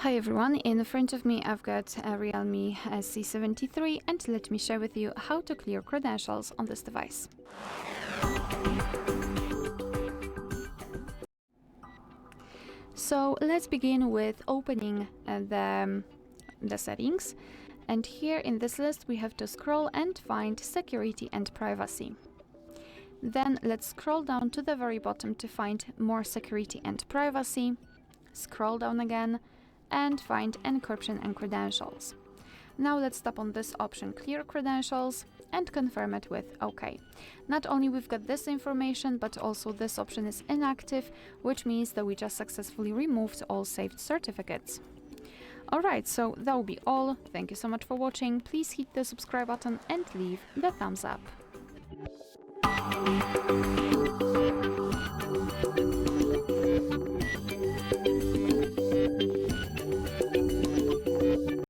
Hi everyone, in front of me I've got a REALME C73 and let me share with you how to clear credentials on this device. So let's begin with opening the settings, and here in this list we have to scroll and find security and privacy. Then let's scroll down to the very bottom to find more security and privacy, scroll down again and find encryption and credentials. Now let's tap on this option, clear credentials, and confirm it with OK. Not only we've got this information, but also this option is inactive, which means that we just successfully removed all saved certificates. Alright, so that will be all. Thank you so much for watching. Please hit the subscribe button and leave the thumbs up.